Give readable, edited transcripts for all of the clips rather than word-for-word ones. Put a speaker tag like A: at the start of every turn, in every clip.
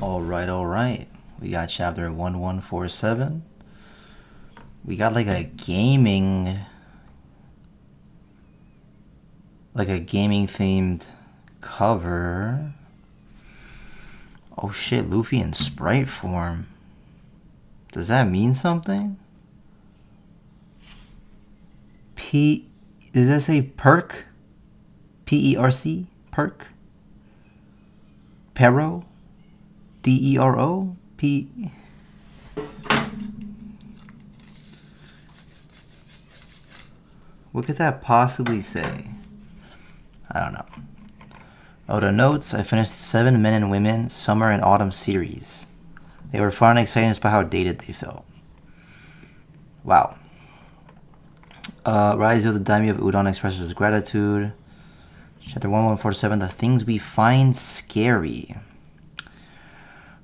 A: Alright. We got chapter 1147. We got like a gaming themed cover. Oh shit, Luffy in sprite form. Does that mean something? Does that say perk? P-E-R-C? Perk? Pero? D-E-R-O? What could that possibly say? I don't know. Oh, the notes. I finished 7 Men and Women Summer and Autumn series. They were fun and exciting despite how dated they felt. Wow. Raizo, the daimyo of Udon, expresses gratitude. Chapter 1147, The Things We Find Scary.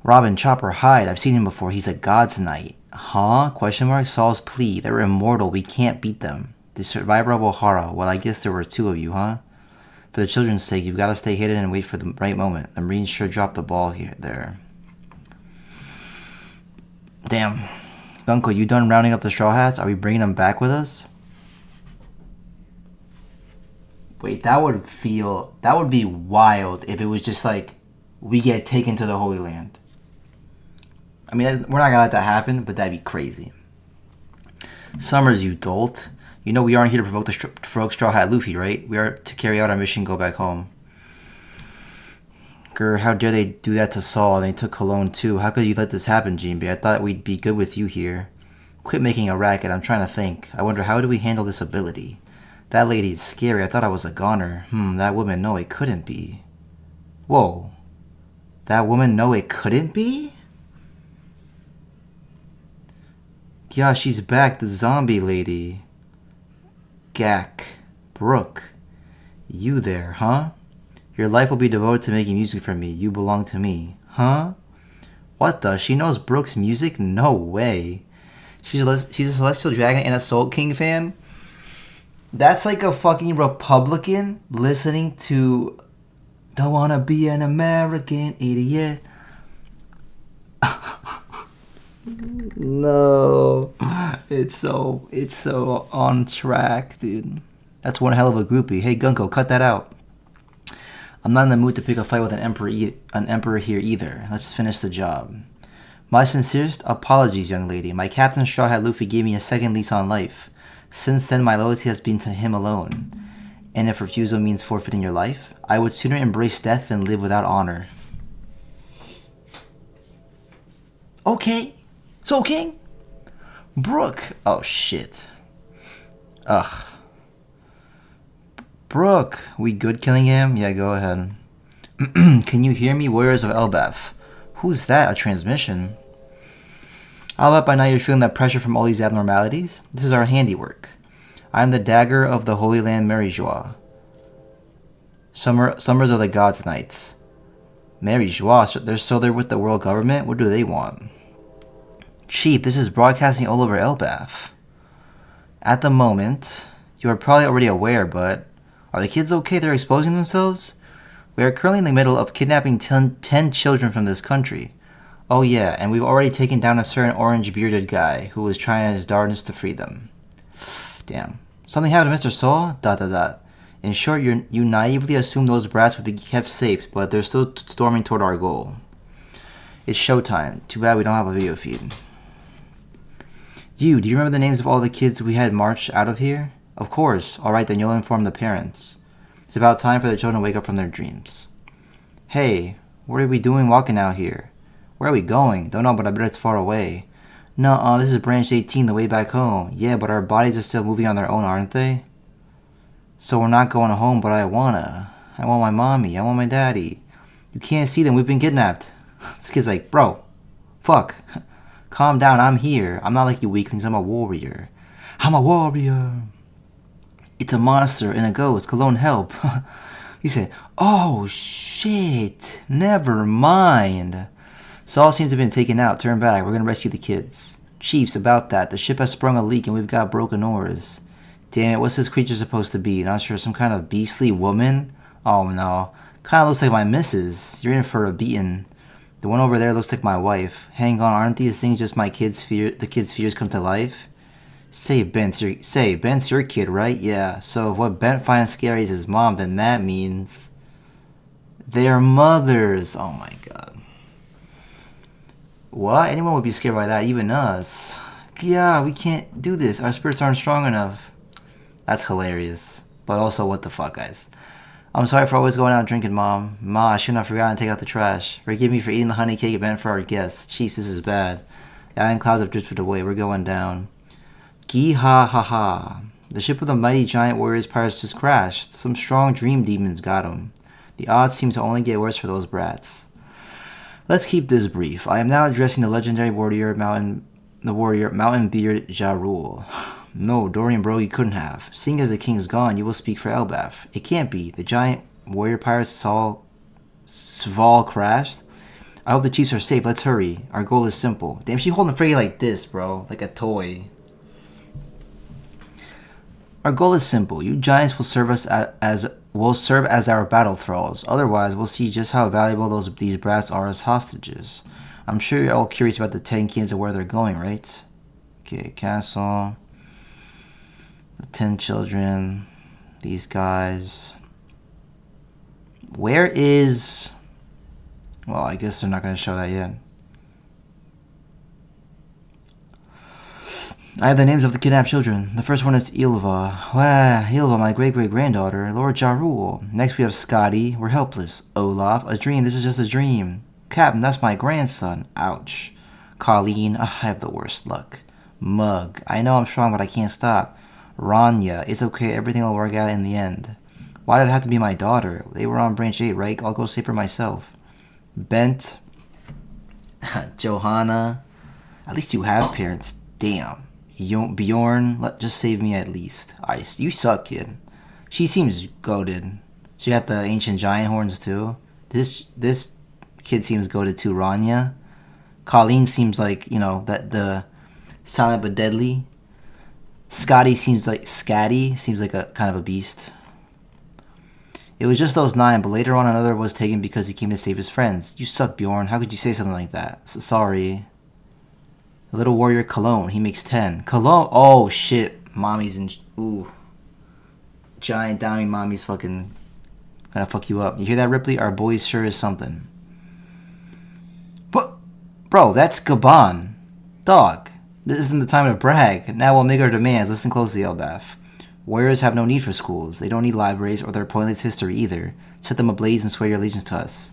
A: Robin, Chopper, Hyde. I've seen him before. He's a god's knight. Huh? Question mark. Saul's plea. They're immortal. We can't beat them. The survivor of Ohara. Well, I guess there were 2 of you, huh? For the children's sake, you've got to stay hidden and wait for the right moment. The Marines sure dropped the ball there. Damn. Gunko, you done rounding up the Straw Hats? Are we bringing them back with us? Wait, that would be wild if it was just like, we get taken to the Holy Land. I mean, we're not gonna let that happen, but that'd be crazy. Summers, you dolt. You know we aren't here to provoke Straw Hat Luffy, right? We are to carry out our mission, go back home. Grr, how dare they do that to Saul, and they took Cologne too. How could you let this happen, Jinbei? I thought we'd be good with you here. Quit making a racket, I'm trying to think. I wonder, how do we handle this ability? That lady is scary, I thought I was a goner. That woman, no, it couldn't be. Whoa. That woman, no, it couldn't be? Yeah, she's back, the zombie lady. Gak. Brook. You there, huh? Your life will be devoted to making music for me. You belong to me. Huh? What the? She knows Brook's music? No way. She's a Celestial Dragon and a Soul King fan? That's like a fucking Republican listening to Don't Wanna Be an American Idiot. No. It's so on track, dude. That's one hell of a groupie. Hey, Gunko, cut that out. I'm not in the mood to pick a fight with an emperor here either. Let's finish the job. My sincerest apologies, young lady. My captain Straw Hat Luffy gave me a second lease on life. Since then, my loyalty has been to him alone. And if refusal means forfeiting your life, I would sooner embrace death than live without honor. Okay. So, King? Brook. Oh, shit. Ugh. Brook. We good killing him? Yeah, go ahead. Can you hear me, Warriors of Elbaf? Who's that? A transmission? I'll bet by now you're feeling that pressure from all these abnormalities. This is our handiwork. I am the dagger of the Holy Land Marie-Joie. Summers of the Gods' Knights. Marie-Joie? So they're with the world government? What do they want? Chief, this is broadcasting all over Elbaf. At the moment, you are probably already aware, but are the kids okay? They're exposing themselves? We are currently in the middle of kidnapping 10 children from this country. Oh yeah, and we've already taken down a certain orange-bearded guy who was trying his darndest to free them. Damn. Something happened to Mr. Saul? ... In short, you naively assumed those brats would be kept safe, but they're still storming toward our goal. It's showtime. Too bad we don't have a video feed. Do you remember the names of all the kids we had marched out of here? Of course. Alright, then you'll inform the parents. It's about time for the children to wake up from their dreams. Hey, what are we doing walking out here? Where are we going? Don't know, but I bet it's far away. Nuh-uh, this is Branch 18, the way back home. Yeah, but our bodies are still moving on their own, aren't they? So we're not going home, but I want my mommy, I want my daddy. You can't see them, we've been kidnapped. This kid's like, bro, fuck. Calm down, I'm here. I'm not like you weaklings, I'm a warrior. I'm a warrior. It's a monster and a ghost. Cologne, help. He said, oh, shit. Never mind. Saul seems to have been taken out. Turn back. We're going to rescue the kids. Chiefs, about that. The ship has sprung a leak and we've got broken oars. Damn it, what's this creature supposed to be? Not sure. Some kind of beastly woman? Oh, no. Kind of looks like my missus. You're in for a beating. The one over there looks like my wife. Hang on, aren't these things just my kids' fear? The kids' fears come to life. Ben's your kid, right? Yeah. So if what Ben finds scary is his mom, then that means they're mothers. Oh my god. What? Anyone would be scared by that, even us. Yeah, we can't do this. Our spirits aren't strong enough. That's hilarious. But also, what the fuck, guys? I'm sorry for always going out drinking, Mom. Ma, I shouldn't have forgotten to take out the trash. Forgive me for eating the honey cake event for our guests. Chiefs, this is bad. The island clouds have drifted away. We're going down. Gee ha ha ha. The ship of the mighty giant warriors pirates just crashed. Some strong dream demons got them. The odds seem to only get worse for those brats. Let's keep this brief. I am now addressing the legendary Mountain Beard Ja Rule. No, Dorian Broggie couldn't have. Seeing as the king is gone, you will speak for Elbaf. It can't be. The giant warrior pirates Sval crashed. I hope the chiefs are safe. Let's hurry. Our goal is simple. Damn, she holding Frey like this, bro. Like a toy. Our goal is simple. You giants will serve us as our battle thralls. Otherwise, we'll see just how valuable these brats are as hostages. I'm sure you're all curious about the 10 kids and where they're going, right? Okay, castle. The 10 children. These guys. Where is... Well, I guess they're not going to show that yet. I have the names of the kidnapped children. The first one is Ylva. Wow, Ylva, my great-great-granddaughter, Lord Ja Rule. Next we have Scotty. We're helpless. Olaf, a dream. This is just a dream. Captain, that's my grandson. Ouch. Colleen, I have the worst luck. Mug, I know I'm strong, but I can't stop. Ranya, it's okay. Everything will work out in the end. Why did it have to be my daughter? They were on branch 8, right? I'll go save her myself. Bent. Johanna. At least you have parents. Damn. Bjorn, just save me at least. You suck, kid. She seems goated. She got the ancient giant horns too. This kid seems goated too. Ranya. Colleen seems like, that the silent but deadly. Scotty seems like a kind of a beast. It was just those 9, but later on another was taken because he came to save his friends. You suck, Bjorn. How could you say something like that? Sorry. The little warrior Cologne, he makes 10. Cologne, oh shit, mommy's in, ooh. Giant downy mommy's fucking gonna fuck you up. You hear that, Ripley? Our boy sure is something. What? Bro, that's Gabon. Dog, this isn't the time to brag. Now we'll make our demands. Listen closely, Elbaf. Warriors have no need for schools. They don't need libraries or their pointless history either. Set them ablaze and swear your allegiance to us.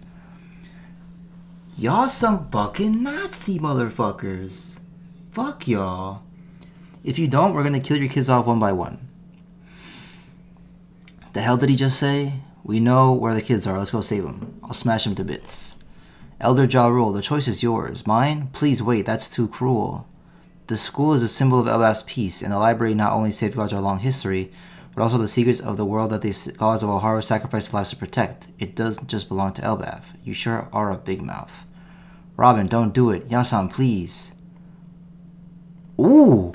A: Y'all some fucking Nazi motherfuckers. Fuck y'all. If you don't, we're gonna kill your kids off one by one. The hell did he just say? We know where the kids are. Let's go save them. I'll smash them to bits. Elder Ja Rule, the choice is yours. Mine? Please wait, that's too cruel. The school is a symbol of Elbaf's peace, and the library not only safeguards our long history, but also the secrets of the world that the gods of Ohara sacrificed their lives to protect. It doesn't just belong to Elbaf. You sure are a big mouth. Robin, don't do it. Yasan, please. Ooh!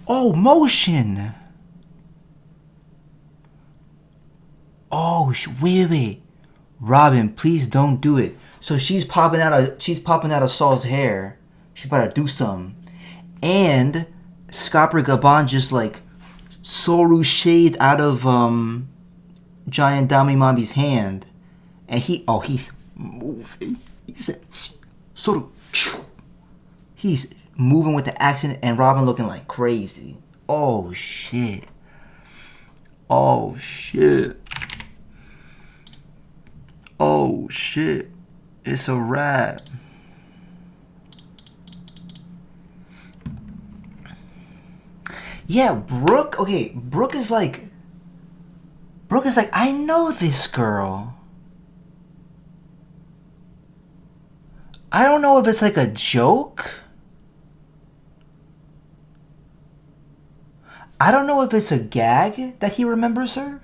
A: Oh, motion! Oh, wait. Robin, please don't do it. So she's popping out of Saul's hair. She's about to do something. And Scopper Gabon just like Soru shaved out of Giant Dami Mambi's hand. And he's moving. He's moving with the action, and Robin looking like crazy. Oh shit. Oh shit. Oh shit. It's a wrap. Yeah, Brooke is like, I know this girl. I don't know if it's like a joke. I don't know if it's a gag that he remembers her.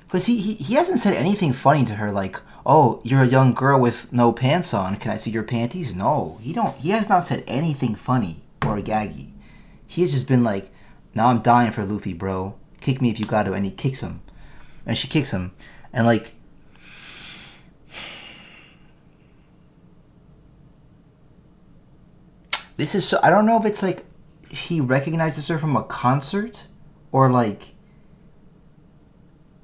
A: Because he hasn't said anything funny to her like, oh, you're a young girl with no pants on. Can I see your panties? No, he has not said anything funny or gaggy. He has just been like, now I'm dying for Luffy, bro. Kick me if you got to. And he kicks him. And she kicks him. And like, This is so. I don't know if it's like he recognizes her from a concert or like.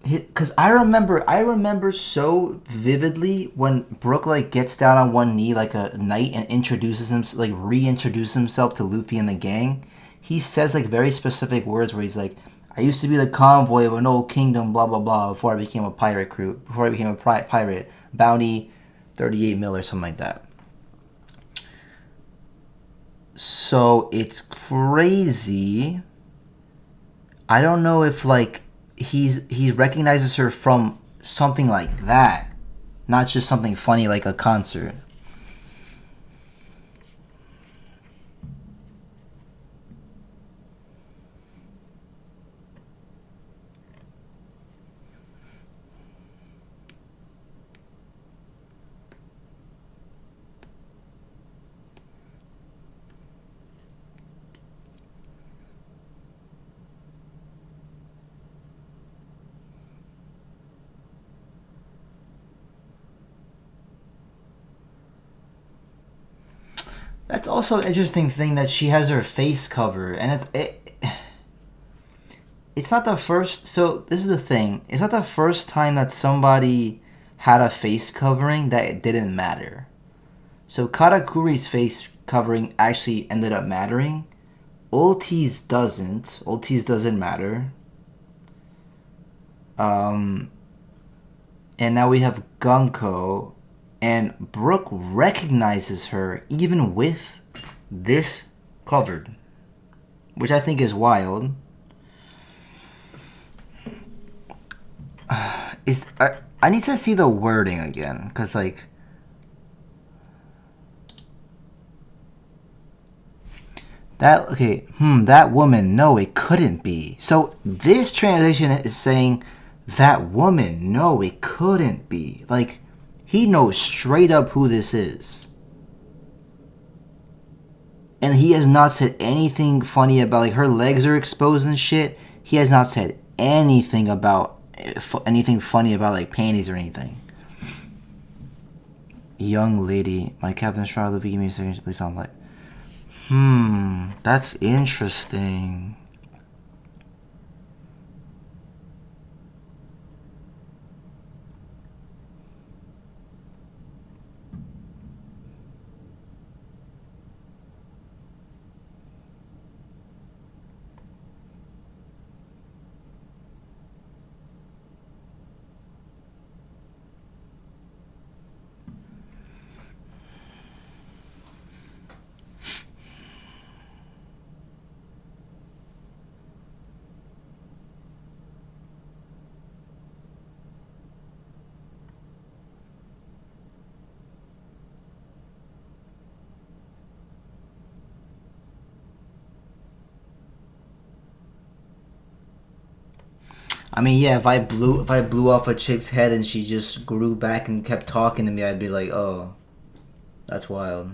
A: Because I remember so vividly when Brook like gets down on one knee like a knight and introduces him, like reintroduces himself to Luffy and the gang. He says like very specific words where he's like, "I used to be the convoy of an old kingdom, blah blah blah, before I became a pirate crew, before I became a pirate, bounty, 38 mil or something like that." So it's crazy. I don't know if like he recognizes her from something like that, not just something funny like a concert. That's also an interesting thing that she has her face covered, and it's not the first. So this is the thing. It's not the first time that somebody had a face covering that it didn't matter. So Katakuri's face covering actually ended up mattering. Ulti's doesn't. Ulti's doesn't matter. Um, and now we have Gunko, and Brook recognizes her even with this covered, which I think is wild. I need to see the wording again because like that. Okay, that woman. No, it couldn't be. So this translation is saying that woman. No, it couldn't be. Like he knows straight up who this is. And he has not said anything funny about like her legs are exposed and shit. He has not said anything about anything funny about like panties or anything. Young lady, my Captain Straw Luffy, give me a second. At least I'm like, that's interesting. I mean, yeah, if I blew off a chick's head and she just grew back and kept talking to me, I'd be like, oh, that's wild.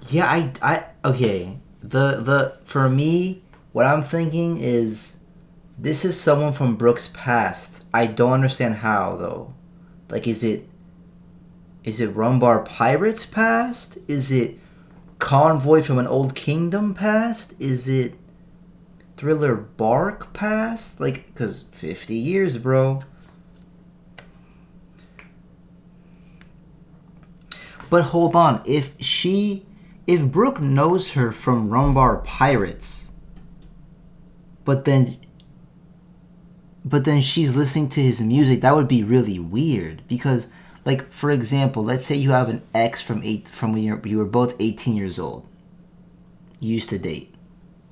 A: Yeah, okay. The for me, what I'm thinking is this is someone from Brooks' past. I don't understand how though. Like, is it Rumbar Pirates past? Is it Convoy from an Old Kingdom past? Is it Thriller Bark past? Like, because 50 years, bro. But hold on. If Brooke knows her from Rumbar Pirates, but then she's listening to his music, that would be really weird because like for example, let's say you have an ex from when you were both 18 years old. You used to date.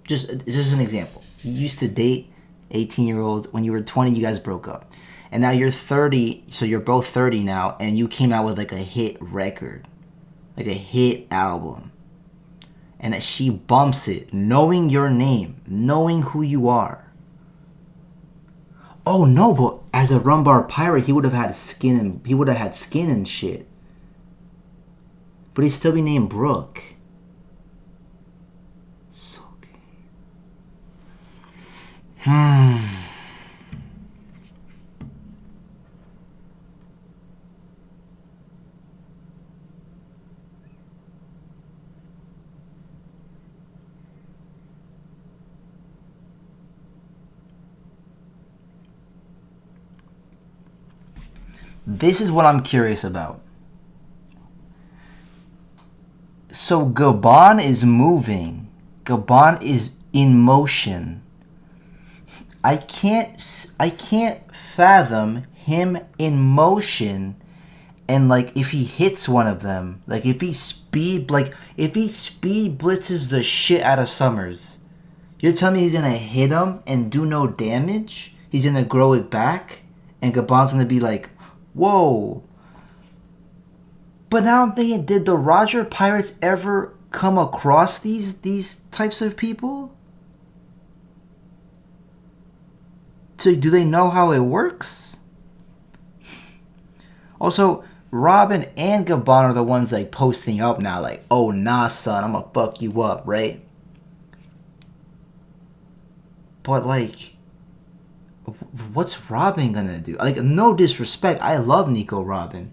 A: Just an example. You used to date 18-year-olds. When you were 20, you guys broke up. And now you're 30, so you're both 30 now, and you came out with like a hit record, like a hit album. And she bumps it, knowing your name, knowing who you are. Oh no, but as a Rumbar pirate, he would have had skin and shit. But he'd still be named Brook. So This is what I'm curious about. So Gabon is moving. Gabon is in motion. I can't fathom him in motion, and like if he hits one of them, like if he speed blitzes the shit out of Summers. You're telling me he's gonna hit him and do no damage? He's gonna grow it back, and Gabon's gonna be like, whoa. But now I'm thinking, did the Roger Pirates ever come across these types of people? So do they know how it works? Also, Robin and Gabon are the ones like posting up now, like, oh nah son, I'm gonna fuck you up, right? But like, what's Robin gonna do? Like, no disrespect, I love Nico Robin.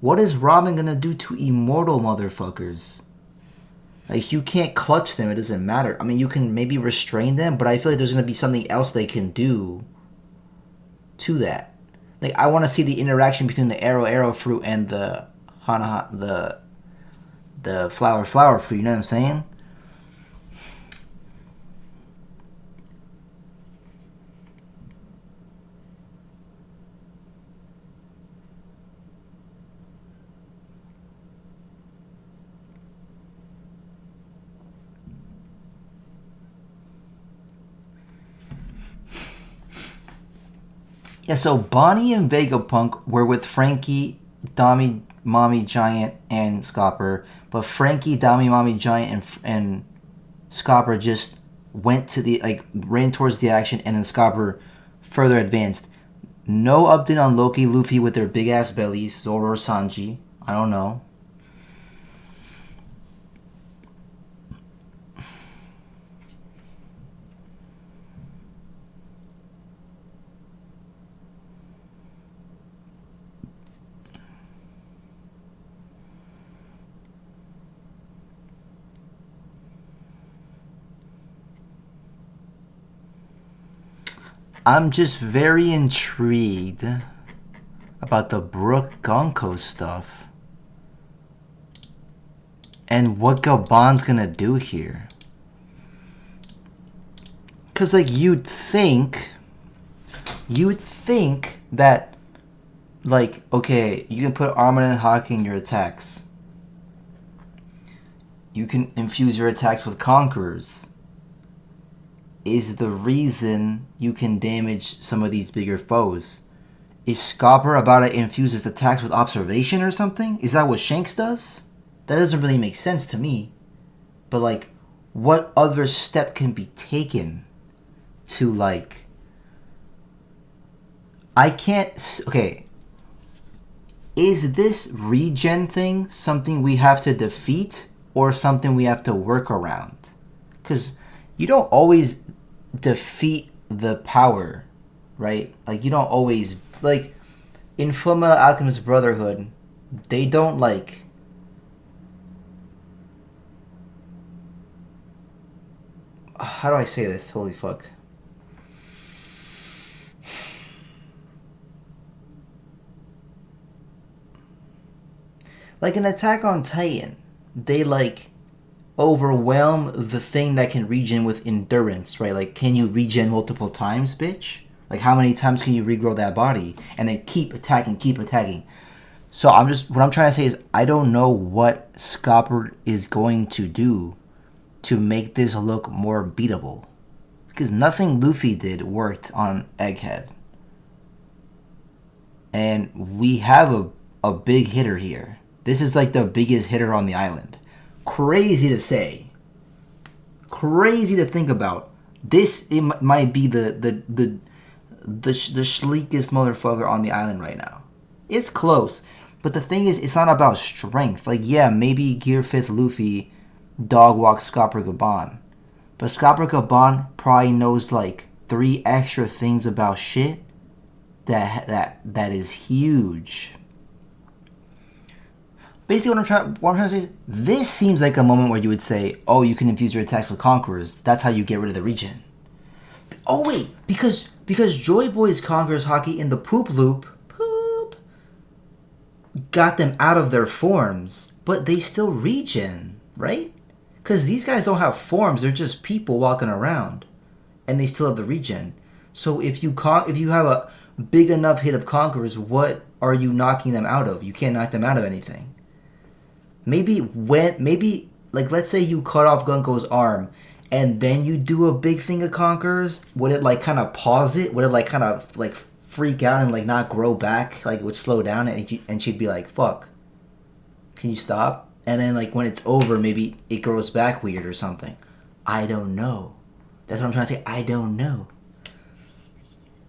A: What is Robin gonna do to immortal motherfuckers? Like, you can't clutch them, it doesn't matter. I mean, you can maybe restrain them, but I feel like there's gonna be something else they can do to that. Like, I want to see the interaction between the arrow fruit and the the flower fruit, you know what I'm saying? Yeah, so Bonnie and Vegapunk were with Frankie, Dami, Mommy Giant, and Scopper, but Frankie, Dami, Mommy Giant, and Scopper just went to the, like, ran towards the action, and then Scopper further advanced. No update on Loki, Luffy with their big ass bellies, Zoro, Sanji. I don't know. I'm just very intrigued about the Brook Gonko stuff and what Gabon's gonna do here. Cause like you'd think that, like, okay, you can put Armin and Haki in your attacks. You can infuse your attacks with Conquerors. Is the reason you can damage some of these bigger foes. Is Scopper about to infuse his attacks with Observation or something? Is that what Shanks does? That doesn't really make sense to me. But like, what other step can be taken to like... I can't... Okay. Is this regen thing something we have to defeat or something we have to work around? Because you don't always defeat the power, right? Like, you don't always... Like, in Fullmetal Alchemist Brotherhood, they don't, like... How do I say this? Holy fuck. Like, in Attack on Titan, they, like, overwhelm the thing that can regen with endurance, right? Like, can you regen multiple times, bitch? Like, how many times can you regrow that body? And then keep attacking, keep attacking. So what I'm trying to say is, I don't know what Scopper is going to do to make this look more beatable. Because nothing Luffy did worked on Egghead. And we have a big hitter here. This is like the biggest hitter on the island. Crazy to say. Crazy to think about. This might be the sleekest motherfucker on the island right now. It's close. But the thing is, it's not about strength. Like, yeah, maybe Gear 5th Luffy dog walks Scopper Gabon. But Scopper Gabon probably knows like 3 extra things about shit that is huge. Basically, what I'm trying to say is, this seems like a moment where you would say, oh, you can infuse your attacks with Conquerors. That's how you get rid of the regen. Oh, wait, because Joy Boy's Conquerors Haki in the Poop Loop, got them out of their forms, but they still regen, right? Because these guys don't have forms; they're just people walking around, and they still have the regen. So if you have a big enough hit of conquerors, what are you knocking them out of? You can't knock them out of anything. Maybe like let's say you cut off Gunko's arm, and then you do a big thing of conquerors. Would it like kind of pause it? Would it like kind of like freak out and like not grow back? Like it would slow down, and she'd be like, "Fuck, can you stop?" And then like when it's over, maybe it grows back weird or something. I don't know. That's what I'm trying to say. I don't know.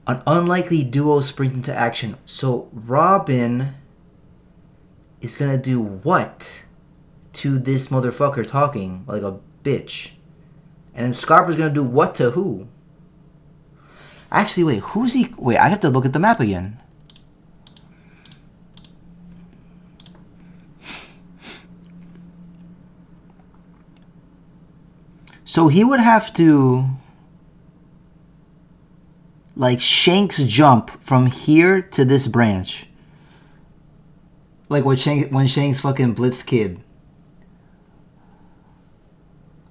A: An unlikely duo springs into action. So Robin is gonna do what to this motherfucker talking like a bitch? And then Scarper's gonna do what to who? Actually, wait, who's he? Wait, I have to look at the map again. So he would have to like Shanks jump from here to this branch. Like when Shanks fucking blitzed Kid.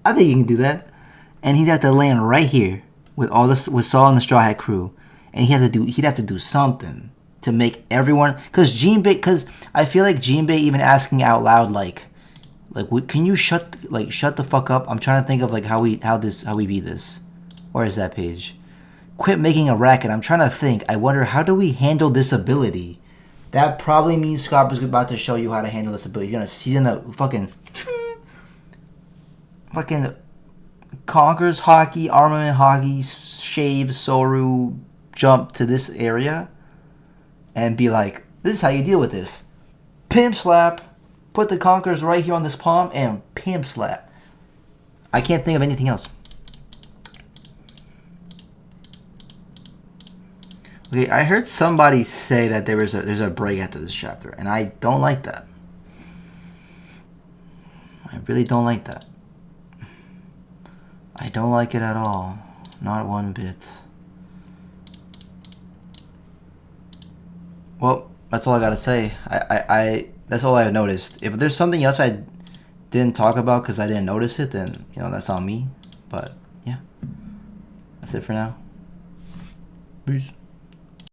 A: I think he can do that. And he'd have to land right here with Saul and the Straw Hat crew. And he'd have to do something to make everyone, because I feel like Jinbei even asking out loud like can you shut the fuck up? I'm trying to think of like how we beat this. Where is that page? Quit making a racket. I'm trying to think. I wonder, how do we handle this ability? That probably means Scarper's about to show you how to handle this ability. He's gonna fucking conquers hockey, armament hockey, shave Soru, jump to this area, and be like, this is how you deal with this. Pimp slap. Put the conquerors right here on this palm and pimp slap. I can't think of anything else. Okay, I heard somebody say that there's a break after this chapter, and I don't like that. I really don't like that. I don't like it at all. Not one bit. Well, that's all I gotta say. I that's all I noticed. If there's something else I didn't talk about because I didn't notice it, then that's on me. But yeah, that's it for now. Peace.